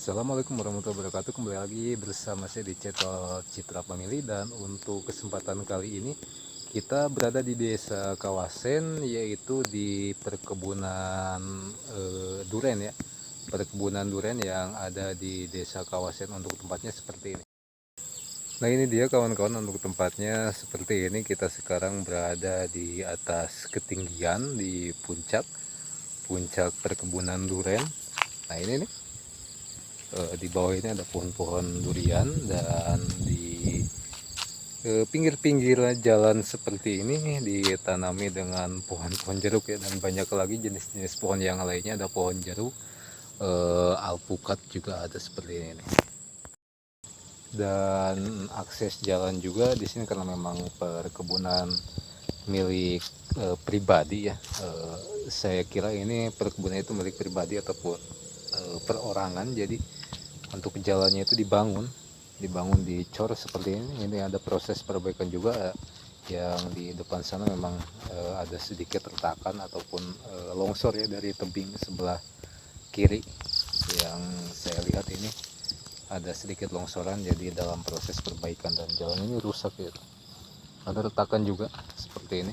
Assalamualaikum warahmatullahi wabarakatuh. Kembali lagi bersama saya di channel Citra Family, dan untuk kesempatan kali ini kita berada di Desa Kawasen, yaitu di perkebunan duren ya. Perkebunan duren yang ada di Desa Kawasen. Untuk tempatnya seperti ini. Nah, ini dia kawan-kawan, untuk tempatnya seperti ini. Kita sekarang berada di atas ketinggian di puncak perkebunan duren. Nah, ini nih, di bawah ini ada pohon-pohon durian, dan di pinggir-pinggir jalan seperti ini ditanami dengan pohon-pohon jeruk ya, dan banyak lagi jenis-jenis pohon yang lainnya. Ada pohon jeruk, alpukat juga ada seperti ini. Dan akses jalan juga di sini karena memang perkebunan milik pribadi ya. Saya kira ini perkebunan itu milik pribadi ataupun perorangan, jadi untuk jalannya itu dibangun dicor seperti ini. Ini ada proses perbaikan juga. Yang di depan sana memang ada sedikit retakan ataupun longsor ya, dari tebing sebelah kiri yang saya lihat ini ada sedikit longsoran, jadi dalam proses perbaikan. Dan jalan ini rusak ya, ada retakan juga seperti ini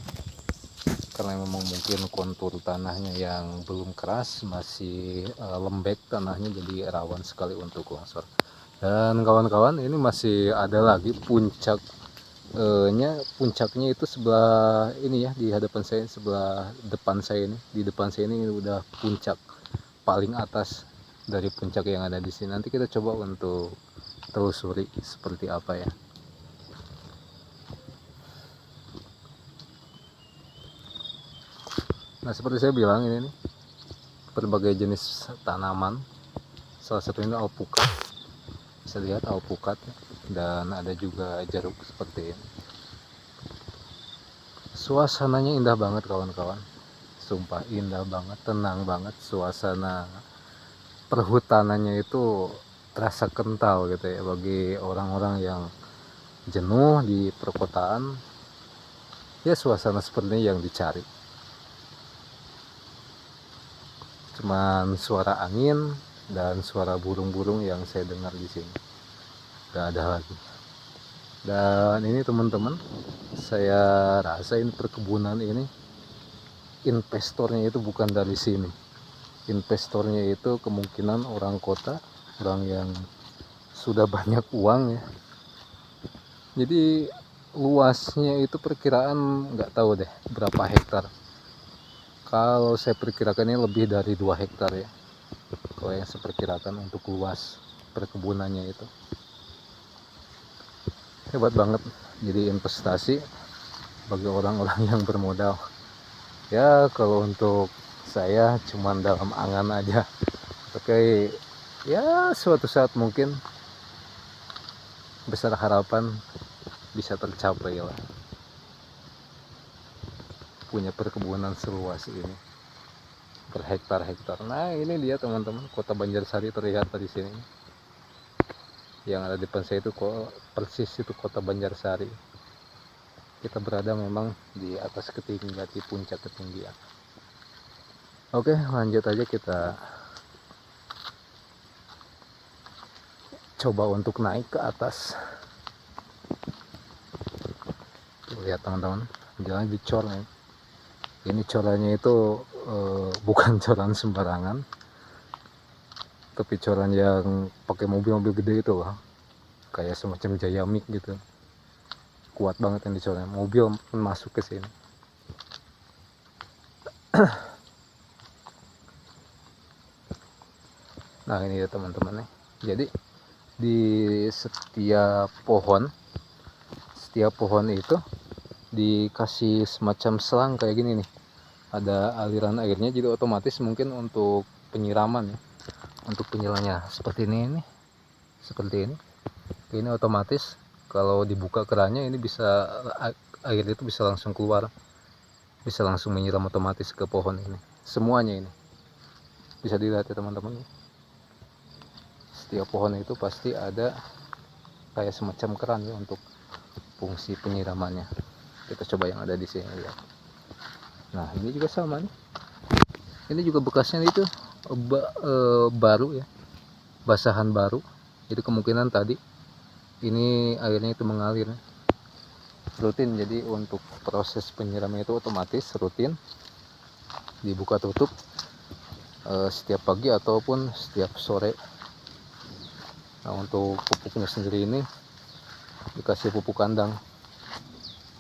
karena memang mungkin kontur tanahnya yang belum keras, masih lembek tanahnya, jadi rawan sekali untuk longsor. Dan kawan-kawan, ini masih ada lagi puncaknya itu sebelah ini ya, di hadapan saya, sebelah depan saya ini. Di depan saya ini udah puncak paling atas dari puncak yang ada di sini. Nanti kita coba untuk telusuri seperti apa ya. Nah, seperti saya bilang, ini nih berbagai jenis tanaman, salah satunya alpukat. Bisa lihat alpukat, dan ada juga jeruk seperti ini. Suasananya indah banget kawan-kawan, sumpah indah banget, tenang banget. Suasana perhutanannya itu terasa kental gitu ya, bagi orang-orang yang jenuh di perkotaan ya. Suasana seperti ini yang dicari. Cuman suara angin dan suara burung-burung yang saya dengar di sini, gak ada lagi. Dan ini teman-teman, saya rasain perkebunan ini investornya itu bukan dari sini. Investornya itu kemungkinan orang kota, orang yang sudah banyak uang ya. Jadi luasnya itu perkiraan nggak tahu deh berapa hektar. Kalau saya perkirakan ini lebih dari 2 hektar ya, kalau yang saya perkirakan untuk luas perkebunannya itu. Hebat banget, jadi investasi bagi orang-orang yang bermodal ya. Kalau untuk saya cuman dalam angan aja, tapi ya suatu saat mungkin besar harapan bisa tercapai lah, punya perkebunan seluas ini berhektar-hektar. Nah, ini dia teman-teman, kota Banjarsari terlihat dari sini. Yang ada di depan saya itu kok persis itu kota Banjarsari. Kita berada memang di atas ketinggian, di puncak ketinggian. Oke, lanjut aja, kita coba untuk naik ke atas. Tuh, lihat teman-teman, jalan dicor nih. Ini corannya itu bukan coran sembarangan, tapi coran yang pakai mobil-mobil gede itu loh, kayak semacam Jayamik gitu. Kuat banget yang dicoran, mobil pun masuk ke sini. Nah, ini ya teman-teman nih. Jadi di setiap pohon itu dikasih semacam selang kayak gini nih, ada aliran airnya, jadi otomatis mungkin untuk penyiraman ya, untuk penyilangnya seperti ini nih, seperti ini otomatis kalau dibuka kerannya ini bisa, air itu bisa langsung keluar, bisa langsung menyiram otomatis ke pohon ini. Semuanya ini bisa dilihat ya teman-teman, setiap pohon itu pasti ada kayak semacam keran ya untuk fungsi penyiramannya. Kita coba yang ada di sini lihat. Nah, ini juga sama nih, ini juga bekasnya itu baru ya, basahan baru, jadi kemungkinan tadi ini airnya itu mengalir rutin. Jadi untuk proses penyiraman itu otomatis rutin, dibuka tutup setiap pagi ataupun setiap sore. Nah, untuk pupuknya sendiri ini dikasih pupuk kandang,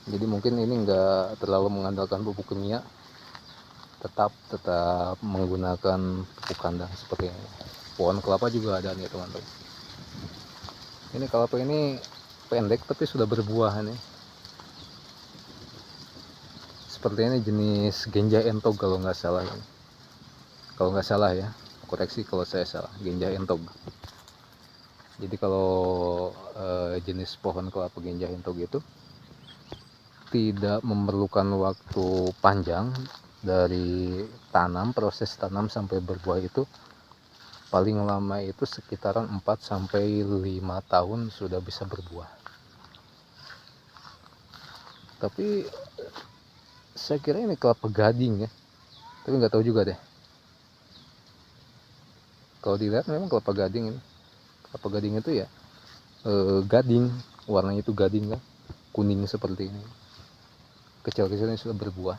jadi mungkin ini enggak terlalu mengandalkan pupuk kimia, tetap menggunakan pupuk kandang seperti ini. Pohon kelapa juga ada nih teman-teman. Ini kelapa ini pendek tapi sudah berbuah nih. Seperti ini jenis Genja Entog kalau nggak salah. Kalau nggak salah ya, koreksi kalau saya salah, Genja Entog. Jadi kalau jenis pohon kelapa Genja Entog itu tidak memerlukan waktu panjang dari tanam, proses tanam sampai berbuah itu paling lama itu sekitaran 4-5 tahun sudah bisa berbuah. Tapi saya kira ini kelapa gading ya, tapi nggak tahu juga deh. Kalau dilihat memang kelapa gading ini, kelapa gading itu ya gading, warnanya itu gading kan, kuning seperti ini, kecil-kecil ini sudah berbuah.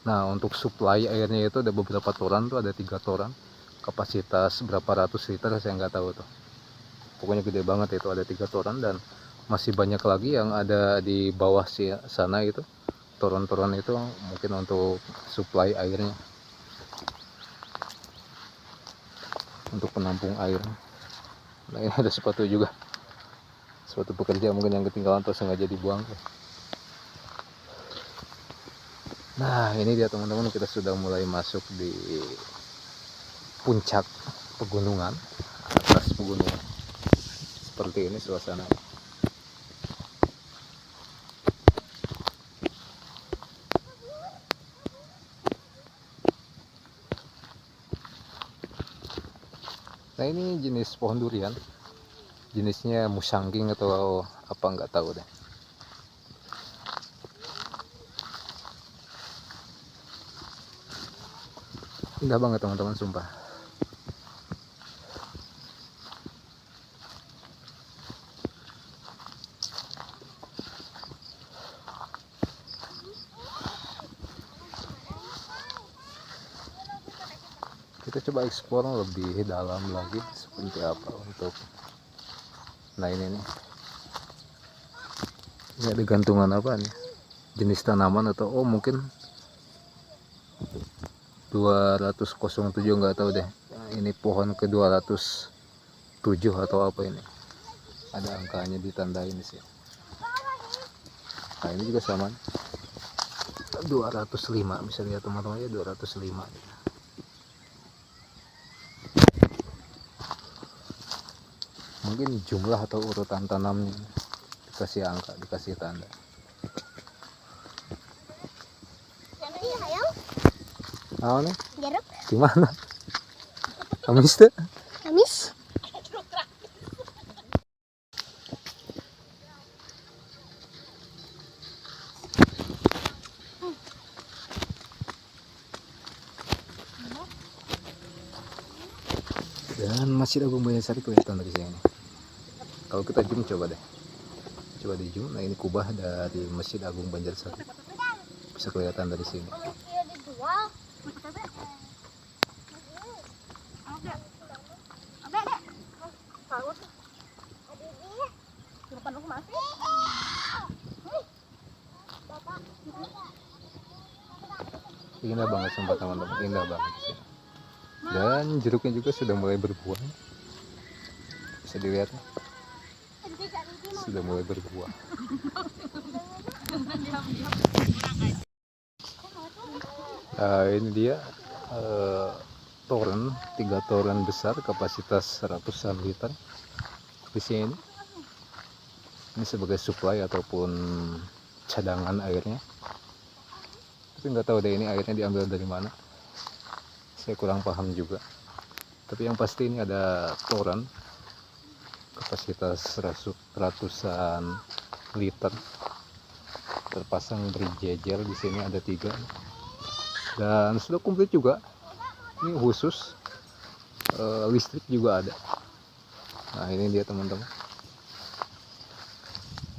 Nah, untuk suplai airnya itu ada beberapa toran tuh, ada 3 toran, kapasitas berapa ratus liter saya nggak tahu tuh, pokoknya gede banget itu, ada 3 toran. Dan masih banyak lagi yang ada di bawah sana itu, toran-toran itu mungkin untuk suplai airnya, untuk penampung air. Nah, ini ada sepatu juga, sepatu pekerja mungkin yang ketinggalan atau sengaja dibuang. Nah, ini dia teman-teman, kita sudah mulai masuk di puncak pegunungan, atas pegunungan. Seperti ini suasana. Nah, ini jenis pohon durian, jenisnya musangking atau apa nggak tahu deh. Indah banget teman-teman, sumpah. Kita coba eksplor lebih dalam lagi seperti apa untuk. Nah, ini nih, ini ada gantungan apa nih, jenis tanaman atau mungkin 207, nggak tahu deh. Ini pohon ke 207 atau apa ini, ada angkanya ditandain di sini. Nah, ini juga sama 205, bisa lihat teman-teman ya, 205. Mungkin jumlah atau urutan tanamnya dikasih angka, dikasih tanda. Nah, nih Jeruk gimana? Kamis tuh? Kamis. Dan Masjid Agung Banjarsari kelihatan dari sini. Kalau kita zoom, coba deh, coba di zoom. Nah, ini kubah dari Masjid Agung Banjarsari, bisa kelihatan dari sini. Indah banget sumpah teman-teman, indah banget sih. Dan jeruknya juga sudah mulai berbuah, bisa dilihat, sudah mulai berbuah. Nah, ini dia toren, 3 toren besar, kapasitas ratusan liter di sini. Ini sebagai supply ataupun cadangan airnya, tapi nggak tahu deh ini airnya diambil dari mana, saya kurang paham juga. Tapi yang pasti ini ada toren kapasitas ratusan liter, terpasang berjejer di sini, ada 3, dan sudah komplit juga. Ini khusus listrik juga ada. Nah ini dia teman-teman,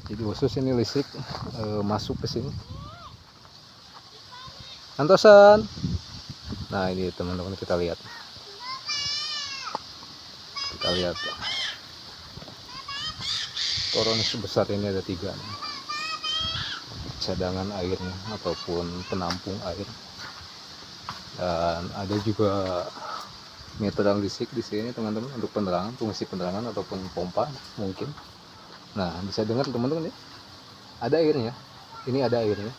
jadi khusus ini listrik masuk ke sini. Antosan. Nah ini teman-teman, kita lihat toron sebesar ini ada 3 nih, cadangan airnya ataupun penampung air, dan ada juga meteran listrik di sini teman-teman untuk penerangan, fungsi penerangan ataupun pompa mungkin. Nah bisa dengar teman-teman ya, ada airnya, ini ada airnya.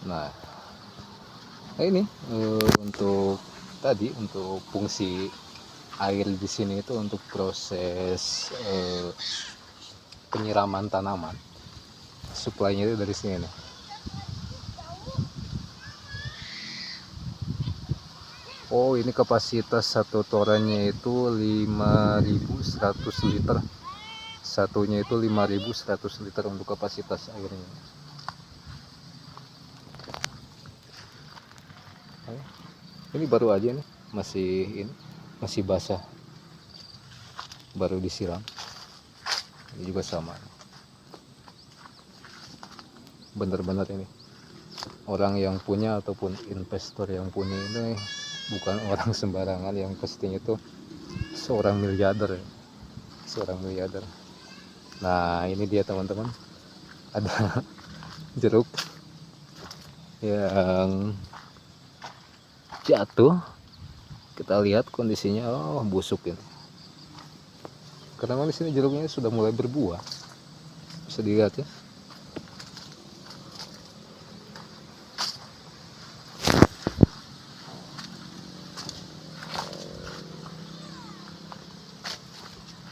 Nah ini untuk fungsi air di sini itu untuk proses penyiraman tanaman, suplainya itu dari sini nih. Oh ini kapasitas satu torennya itu 5.100 liter, satunya itu 5.100 liter untuk kapasitas airnya. Ini baru aja nih, masih basah, baru disiram. Ini juga sama, bener-bener ini orang yang punya ataupun investor yang punya ini bukan orang sembarangan, yang pastinya itu seorang miliarder. Nah ini dia teman-teman, ada jeruk yang jatuh, kita lihat kondisinya, oh busuk ini, karena di sini jeruknya sudah mulai berbuah, bisa dilihat ya.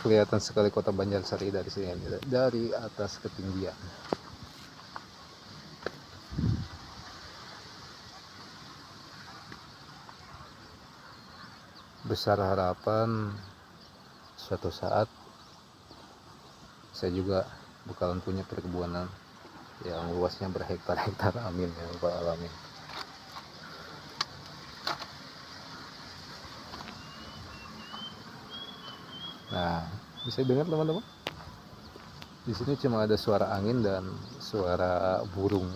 Kelihatan sekali kota Banjarsari dari sini, dari atas ketinggian. Besar harapan suatu saat saya juga bakalan punya perkebunan yang luasnya berhektar-hektar. Amin ya rabbal alamin. Nah bisa dengar teman-teman, di sini cuma ada suara angin dan suara burung.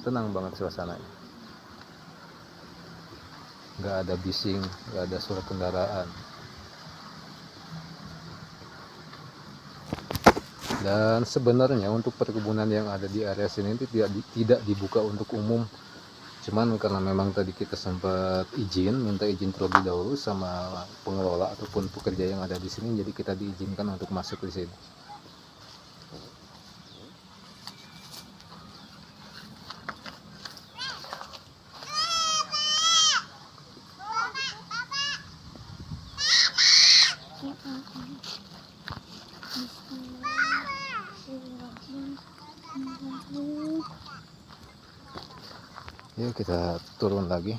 Tenang banget suasananya, nggak ada bising, nggak ada suara kendaraan. Dan sebenarnya untuk perkebunan yang ada di area sini itu tidak dibuka untuk umum, cuman karena memang tadi kita sempat minta izin terlebih dahulu sama pengelola ataupun pekerja yang ada di sini, jadi kita diizinkan untuk masuk di sini. Yuk kita turun lagi.